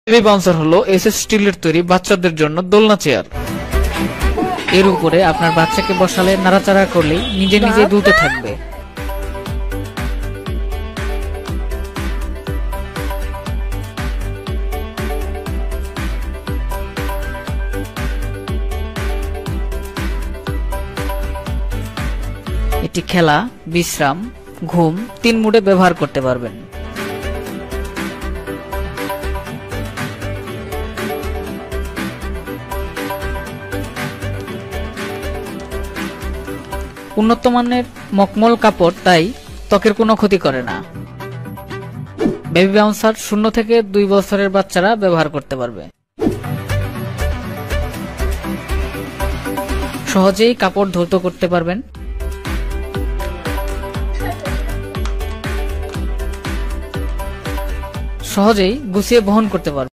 Baby bouncer হলো SS স্টিলের তৈরি বাচ্চাদের জন্য দোলনা চেয়ার। এর উপরে আপনার বাচ্চাকে বসালে নাড়াচাড়া করলেই নিজে নিজে দুলতে থাকবে। এটি খেলা, বিশ্রাম, ঘুম 3 মুডে ব্যবহার করতে পারবেন। উন্নত মানের মখমল কাপড়, তাই ত্বকের কোনো ক্ষতি করে না। বেবি বাউন্সার 0 থেকে 2 বছরের বাচ্চারা ব্যবহার করতে পারবে। সহজেই কাপড় ধৌত করতে পারবেন। সহজেই গুছিয়ে বহন করতে পারবেন।